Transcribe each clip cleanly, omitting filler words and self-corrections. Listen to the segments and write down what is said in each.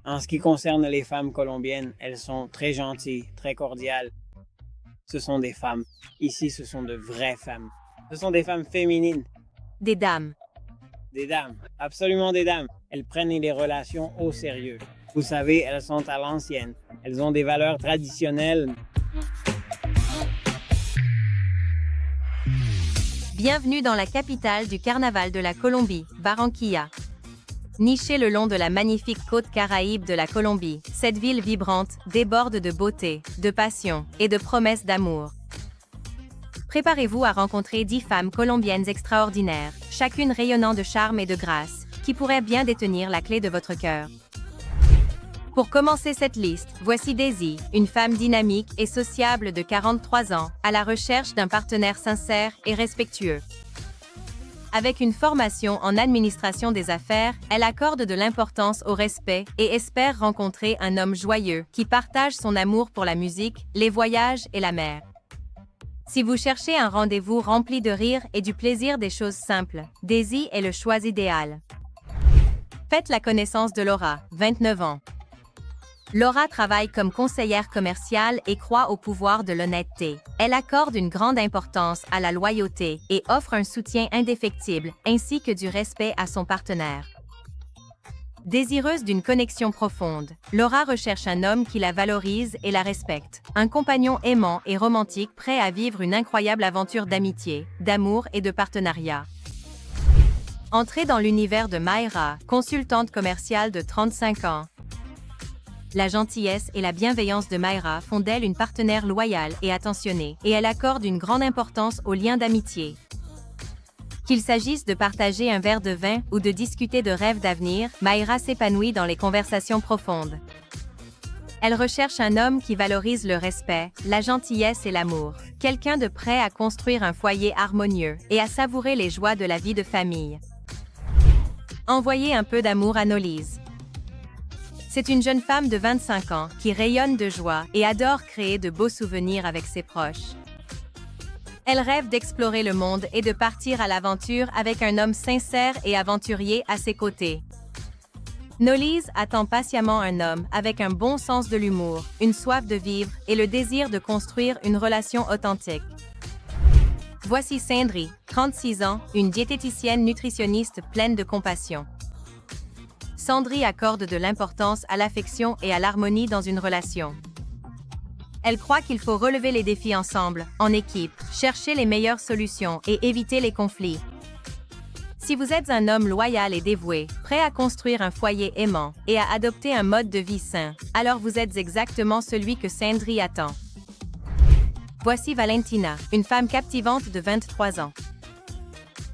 En ce qui concerne les femmes colombiennes, elles sont très gentilles, très cordiales. Ce sont des femmes. Ici, ce sont de vraies femmes. Ce sont des femmes féminines, Des dames. des dames, absolument des dames. Elles prennent les relations au sérieux. Vous savez, elles sont à l'ancienne. Elles ont des valeurs traditionnelles. Bienvenue dans la capitale du carnaval de la Colombie, Barranquilla. Nichée le long de la magnifique côte caraïbe de la Colombie, cette ville vibrante déborde de beauté, de passion et de promesses d'amour. Préparez-vous à rencontrer 10 femmes colombiennes extraordinaires, chacune rayonnant de charme et de grâce, qui pourraient bien détenir la clé de votre cœur. Pour commencer cette liste, voici Daisy, une femme dynamique et sociable de 43 ans, à la recherche d'un partenaire sincère et respectueux. Avec une formation en administration des affaires, elle accorde de l'importance au respect et espère rencontrer un homme joyeux qui partage son amour pour la musique, les voyages et la mer. Si vous cherchez un rendez-vous rempli de rire et du plaisir des choses simples, Daisy est le choix idéal. Faites la connaissance de Laura, 29 ans. Laura travaille comme conseillère commerciale et croit au pouvoir de l'honnêteté. Elle accorde une grande importance à la loyauté et offre un soutien indéfectible ainsi que du respect à son partenaire. Désireuse d'une connexion profonde, Laura recherche un homme qui la valorise et la respecte. Un compagnon aimant et romantique prêt à vivre une incroyable aventure d'amitié, d'amour et de partenariat. Entrez dans l'univers de Mayra, consultante commerciale de 35 ans. La gentillesse et la bienveillance de Mayra font d'elle une partenaire loyale et attentionnée, et elle accorde une grande importance aux liens d'amitié. Qu'il s'agisse de partager un verre de vin ou de discuter de rêves d'avenir, Mayra s'épanouit dans les conversations profondes. Elle recherche un homme qui valorise le respect, la gentillesse et l'amour, quelqu'un de prêt à construire un foyer harmonieux et à savourer les joies de la vie de famille. Envoyez un peu d'amour à Nolise. C'est une jeune femme de 25 ans qui rayonne de joie et adore créer de beaux souvenirs avec ses proches. Elle rêve d'explorer le monde et de partir à l'aventure avec un homme sincère et aventurier à ses côtés. Nolise attend patiemment un homme avec un bon sens de l'humour, une soif de vivre et le désir de construire une relation authentique. Voici Sandry, 36 ans, une diététicienne nutritionniste pleine de compassion. Sandry accorde de l'importance à l'affection et à l'harmonie dans une relation. Elle croit qu'il faut relever les défis ensemble, en équipe, chercher les meilleures solutions et éviter les conflits. Si vous êtes un homme loyal et dévoué, prêt à construire un foyer aimant et à adopter un mode de vie sain, alors vous êtes exactement celui que Sandry attend. Voici Valentina, une femme captivante de 23 ans.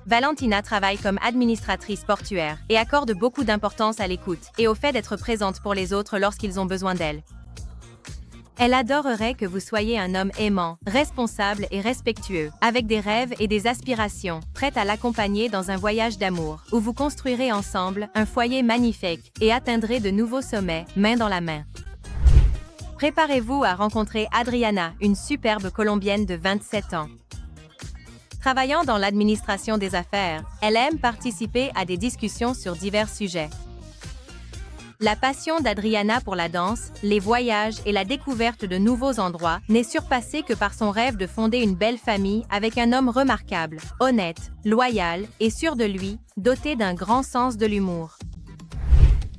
Valentina travaille comme administratrice portuaire et accorde beaucoup d'importance à l'écoute et au fait d'être présente pour les autres lorsqu'ils ont besoin d'elle. Elle adorerait que vous soyez un homme aimant, responsable et respectueux, avec des rêves et des aspirations, prête à l'accompagner dans un voyage d'amour, où vous construirez ensemble un foyer magnifique et atteindrez de nouveaux sommets, main dans la main. Préparez-vous à rencontrer Adriana, une superbe Colombienne de 27 ans. Travaillant dans l'administration des affaires, elle aime participer à des discussions sur divers sujets. La passion d'Adriana pour la danse, les voyages et la découverte de nouveaux endroits n'est surpassée que par son rêve de fonder une belle famille avec un homme remarquable, honnête, loyal et sûr de lui, doté d'un grand sens de l'humour.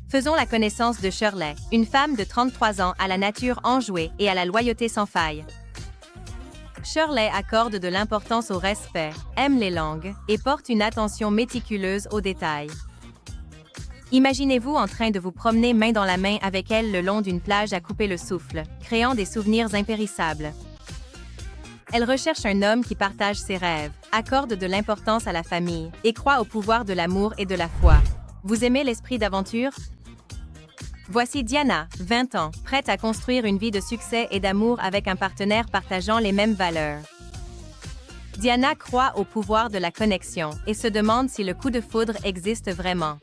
Faisons la connaissance de Shirley, une femme de 33 ans à la nature enjouée et à la loyauté sans faille. Shirley accorde de l'importance au respect, aime les langues et porte une attention méticuleuse aux détails. Imaginez-vous en train de vous promener main dans la main avec elle le long d'une plage à couper le souffle, créant des souvenirs impérissables. Elle recherche un homme qui partage ses rêves, accorde de l'importance à la famille et croit au pouvoir de l'amour et de la foi. Vous aimez l'esprit d'aventure? Voici Diana, 20 ans, prête à construire une vie de succès et d'amour avec un partenaire partageant les mêmes valeurs. Diana croit au pouvoir de la connexion et se demande si le coup de foudre existe vraiment.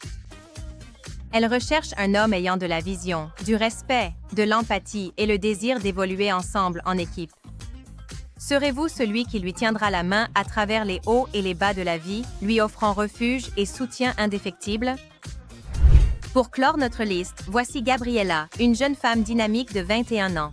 Elle recherche un homme ayant de la vision, du respect, de l'empathie et le désir d'évoluer ensemble en équipe. Serez-vous celui qui lui tiendra la main à travers les hauts et les bas de la vie, lui offrant refuge et soutien indéfectible? Pour clore notre liste, voici Gabriella, une jeune femme dynamique de 21 ans.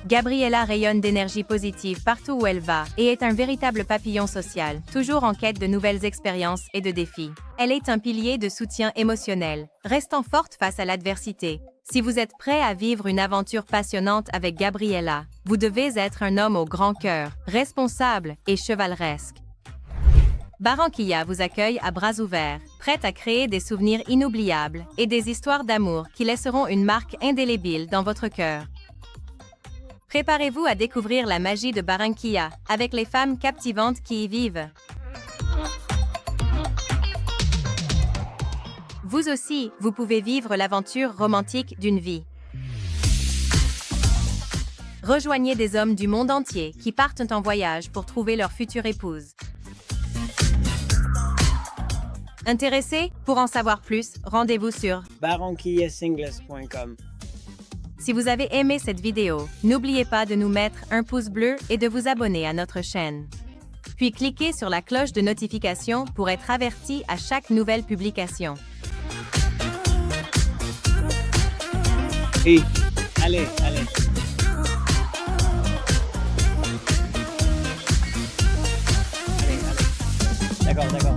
Gabriella rayonne d'énergie positive partout où elle va et est un véritable papillon social, toujours en quête de nouvelles expériences et de défis. Elle est un pilier de soutien émotionnel, restant forte face à l'adversité. Si vous êtes prêt à vivre une aventure passionnante avec Gabriella, vous devez être un homme au grand cœur, responsable et chevaleresque. Barranquilla vous accueille à bras ouverts, prête à créer des souvenirs inoubliables et des histoires d'amour qui laisseront une marque indélébile dans votre cœur. Préparez-vous à découvrir la magie de Barranquilla avec les femmes captivantes qui y vivent. Vous aussi, vous pouvez vivre l'aventure romantique d'une vie. Rejoignez des hommes du monde entier qui partent en voyage pour trouver leur future épouse. Intéressé? Pour en savoir plus, rendez-vous sur barranquillasingles.com. Si vous avez aimé cette vidéo, n'oubliez pas de nous mettre un pouce bleu et de vous abonner à notre chaîne. Puis cliquez sur la cloche de notification pour être averti à chaque nouvelle publication. Et allez. D'accord.